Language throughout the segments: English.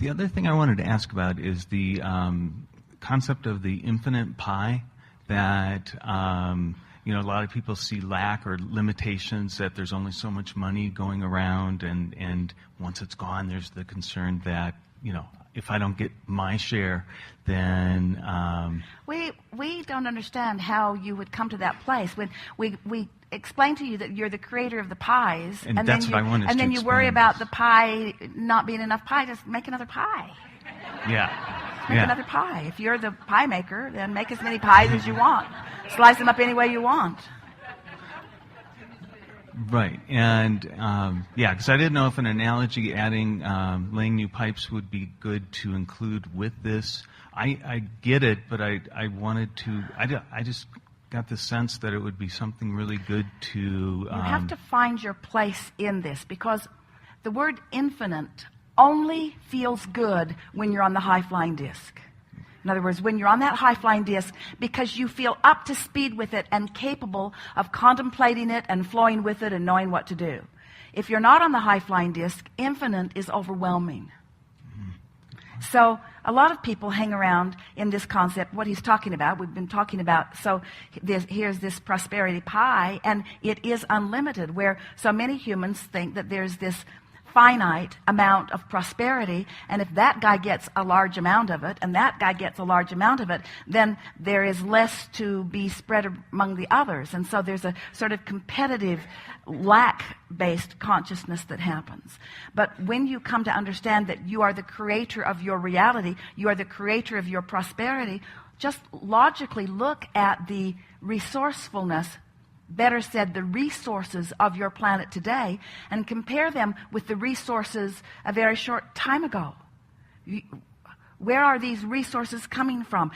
The other thing I wanted to ask about is the concept of the infinite pie, that a lot of people see lack or limitations, that there's only so much money going around, and once it's gone, there's the concern that, if I don't get my share, then... We don't understand how you would come to that place. When we explain to you that you're the creator of the pies, and that's what I wanted to and then you worry about the pie not being enough pie, just make another pie. Yeah. Make another pie. If you're the pie maker, then make as many pies as you want. Slice them up any way you want. Right, and because I didn't know if an analogy adding laying new pipes would be good to include with this. I get it, but I wanted to. I just got the sense that it would be something really good to. You have to find your place in this, because the word infinite only feels good when you're on the high-flying disc. In other words, when you're on that high-flying disc, because you feel up to speed with it and capable of contemplating it and flowing with it and knowing what to do. If you're not on the high-flying disc, infinite is overwhelming. So a lot of people hang around in this concept, what he's talking about. We've been talking about, here's this prosperity pie, and it is unlimited, where so many humans think that there's this finite amount of prosperity, and if that guy gets a large amount of it and that guy gets a large amount of it, then there is less to be spread among the others. And so there's a sort of competitive lack-based consciousness that happens. But when you come to understand that you are the creator of your reality, you are the creator of your prosperity, just logically look at the resourcefulness, better said, the resources of your planet today, and compare them with the resources a very short time ago. Where are these resources coming from?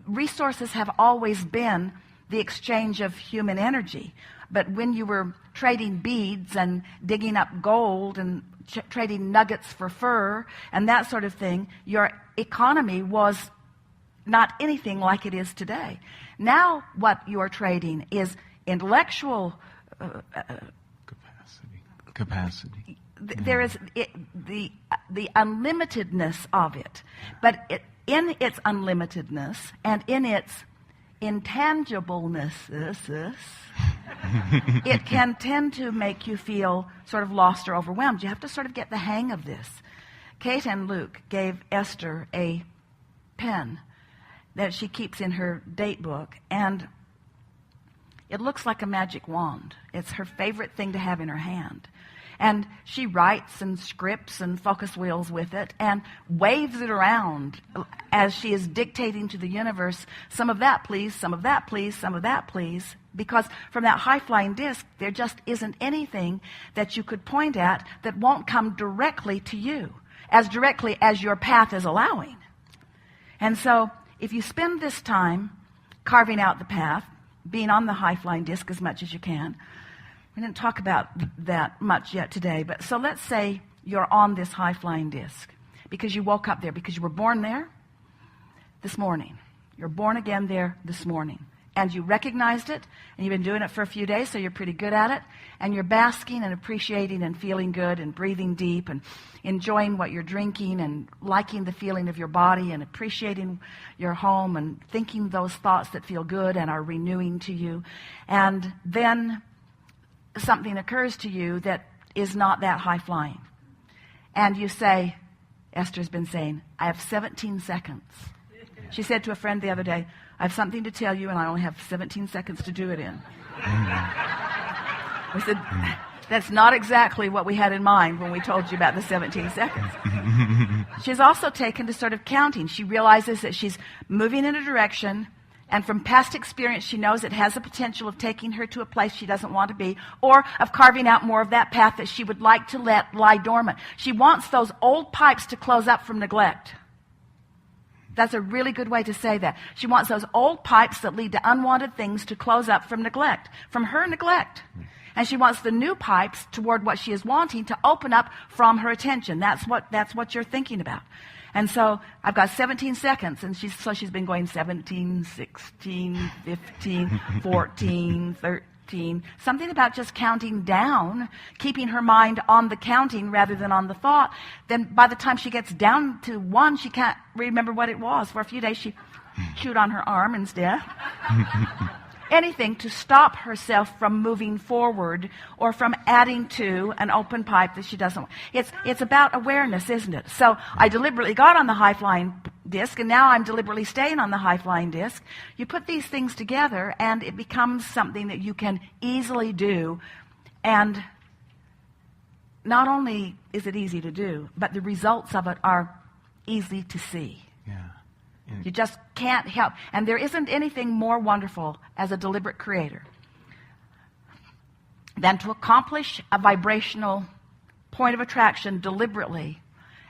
Resources have always been the exchange of human energy. But when you were trading beads and digging up gold and trading nuggets for fur and that sort of thing, your economy was not anything like it is today. Now what you are trading is intellectual capacity. There is the unlimitedness of it, but in its unlimitedness and in its intangibleness, it can tend to make you feel sort of lost or overwhelmed. You have to sort of get the hang of this. Kate and Luke gave Esther a pen that she keeps in her date book, and it looks like a magic wand. It's her favorite thing to have in her hand. And she writes and scripts and focus wheels with it and waves it around as she is dictating to the universe, some of that please, some of that please, some of that please. Because from that high-flying disc, there just isn't anything that you could point at that won't come directly to you, as directly as your path is allowing. And so if you spend this time carving out the path, being on the high-flying disc as much as you can. We didn't talk about that much yet today, but so let's say you're on this high-flying disc because you woke up there, because you were born there this morning. You're born again there this morning. And you recognized it, and you've been doing it for a few days, so you're pretty good at it. And you're basking and appreciating and feeling good and breathing deep and enjoying what you're drinking and liking the feeling of your body and appreciating your home and thinking those thoughts that feel good and are renewing to you. And then something occurs to you that is not that high-flying. And you say, Esther's been saying, I have 17 seconds. She said to a friend the other day, I have something to tell you, and I only have 17 seconds to do it in. We said, that's not exactly what we had in mind when we told you about the 17 seconds. She's also taken to sort of counting. She realizes that she's moving in a direction, and from past experience, she knows it has the potential of taking her to a place she doesn't want to be, or of carving out more of that path that she would like to let lie dormant. She wants those old pipes to close up from neglect. That's a really good way to say that. She wants those old pipes that lead to unwanted things to close up from neglect, from her neglect. And she wants the new pipes toward what she is wanting to open up from her attention. That's what you're thinking about. And so I've got 17 seconds, and she's been going 17, 16, 15, 14, 15, something about just counting down, keeping her mind on the counting rather than on the thought, then by the time she gets down to 1, she can't remember what it was. For a few days, she chewed on her arm instead. Anything to stop herself from moving forward or from adding to an open pipe that she doesn't want. It's about awareness, isn't it? So I deliberately got on the high-flying disc, and now I'm deliberately staying on the high-flying disc. You put these things together, and it becomes something that you can easily do. And not only is it easy to do, but the results of it are easy to see. Yeah. You just can't help. And there isn't anything more wonderful as a deliberate creator than to accomplish a vibrational point of attraction deliberately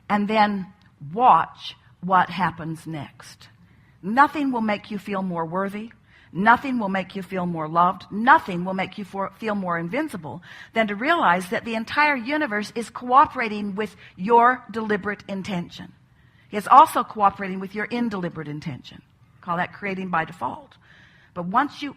and then watch what happens next. Nothing will make you feel more worthy. Nothing will make you feel more loved. Nothing will make you feel more invincible than to realize that the entire universe is cooperating with your deliberate intention. It's also cooperating with your indeliberate intention. Call that creating by default. But once you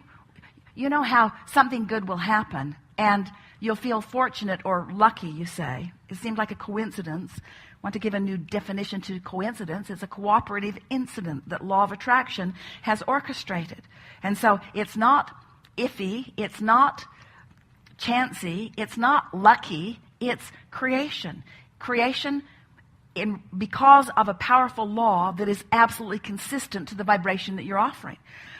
know how something good will happen, and you'll feel fortunate or lucky, you say. It seems like a coincidence. I want to give a new definition to coincidence. It's a cooperative incident that law of attraction has orchestrated. And so it's not iffy, it's not chancy, it's not lucky, it's creation. Creation because of a powerful law that is absolutely consistent to the vibration that you're offering.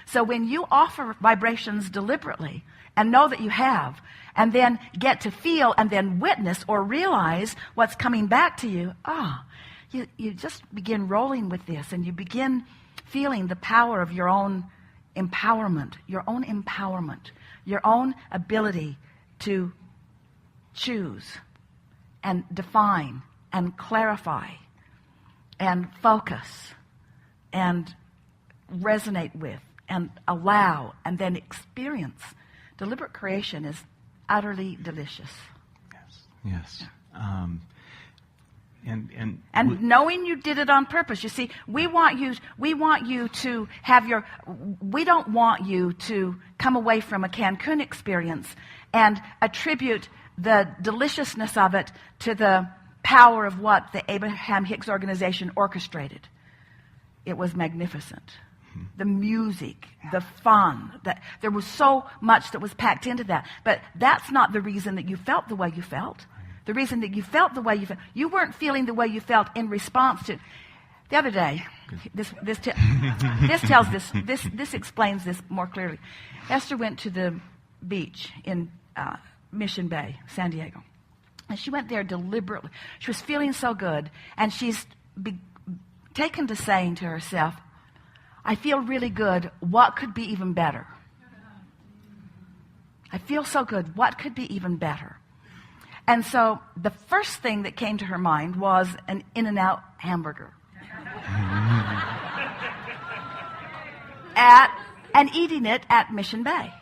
So when you offer vibrations deliberately and know that you have, and then get to feel and then witness or realize what's coming back to you, you just begin rolling with this, and you begin feeling the power of your own empowerment, your own ability to choose and define and clarify and focus and resonate with and allow and then experience. Deliberate creation is utterly delicious. Yes. Yeah. And knowing you did it on purpose. You see, we want you to have we don't want you to come away from a Cancun experience and attribute the deliciousness of it to the power of what the Abraham Hicks organization orchestrated. It was magnificent. The music, the fun, there was so much that was packed into that. But that's not the reason that you felt the way you felt. The reason that you felt the way you felt, you weren't feeling the way you felt in response to. The other day, this explains this more clearly. Esther went to the beach in Mission Bay, San Diego. And she went there deliberately. She was feeling so good. And she's taken to saying to herself, I feel really good. What could be even better? I feel so good. What could be even better? And so the first thing that came to her mind was an In-N-Out hamburger. And eating it at Mission Bay.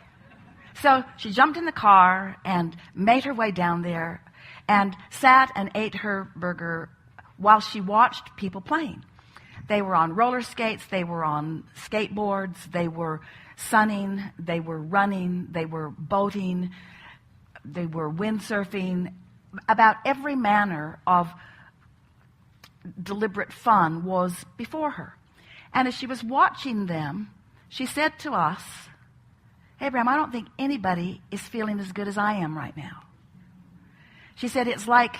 So she jumped in the car and made her way down there and sat and ate her burger while she watched people playing. They were on roller skates, they were on skateboards, they were sunning, they were running, they were boating, they were windsurfing. About every manner of deliberate fun was before her. And as she was watching them, she said to us, Abraham, I don't think anybody is feeling as good as I am right now. She said, it's like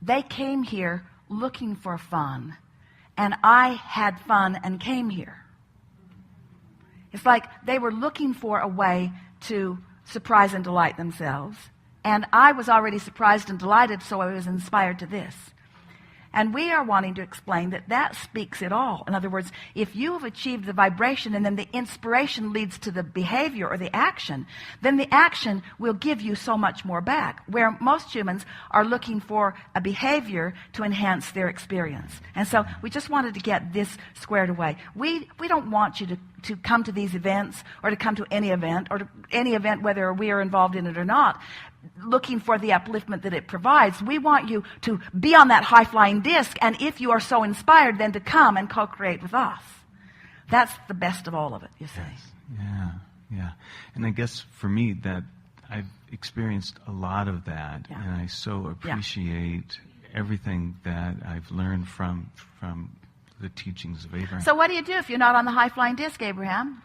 they came here looking for fun, and I had fun and came here. It's like they were looking for a way to surprise and delight themselves, and I was already surprised and delighted, so I was inspired to this. And we are wanting to explain that speaks it all. In other words, if you have achieved the vibration and then the inspiration leads to the behavior or the action, then the action will give you so much more back, where most humans are looking for a behavior to enhance their experience. And so we just wanted to get this squared away. We don't want you to come to these events or to come to any event or to any event whether we are involved in it or not, looking for the upliftment that it provides. We want you to be on that high-flying disc, and if you are so inspired, then to come and co-create with us. That's the best of all of it, you see. Yes. Yeah. Yeah. And I guess for me that I've experienced a lot of that, Yeah. and I so appreciate everything that I've learned from the teachings of Abraham. So what do you do if you're not on the high-flying disc, Abraham?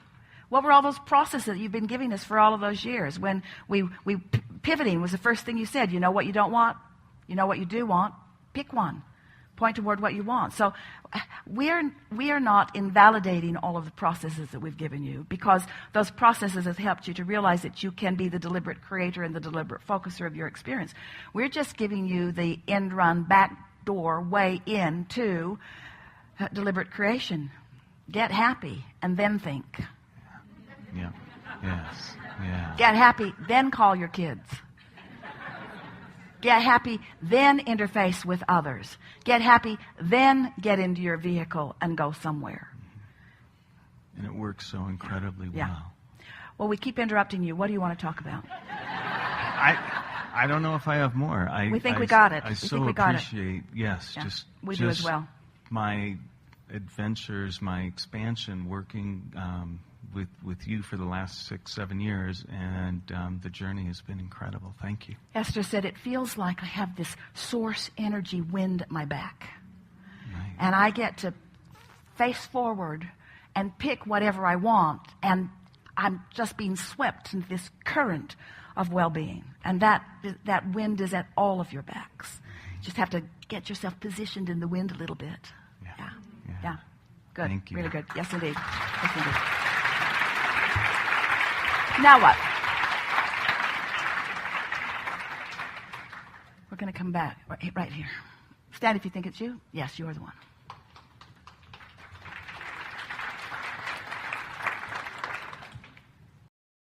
What were all those processes that you've been giving us for all of those years? When pivoting was the first thing you said. You know what you don't want. You know what you do want. Pick one. Point toward what you want. So we are not invalidating all of the processes that we've given you, because those processes have helped you to realize that you can be the deliberate creator and the deliberate focuser of your experience. We're just giving you the end run, back door way into deliberate creation. Get happy and then think. Yeah. Yes. Yeah. Get happy, then call your kids. Get happy, then interface with others. Get happy, then get into your vehicle and go somewhere. And it works so incredibly well. Yeah. Well, we keep interrupting you. What do you want to talk about? I don't know if I have more. We think we got it. I We so think we got it. appreciate, yes, Yeah, just we do as well. my adventures, my expansion, working with you for the last 6-7 years, and the journey has been incredible. Thank you. Esther said, it feels like I have this source energy wind at my back. Right. And I get to face forward and pick whatever I want, and I'm just being swept into this current of well-being. And that wind is at all of your backs. You just have to get yourself positioned in the wind a little bit. Yeah. Good. Thank you. Really good. Yes, indeed. Yes, indeed. Now what? We're going to come back right here. Stand if you think it's you. Yes, you're the one.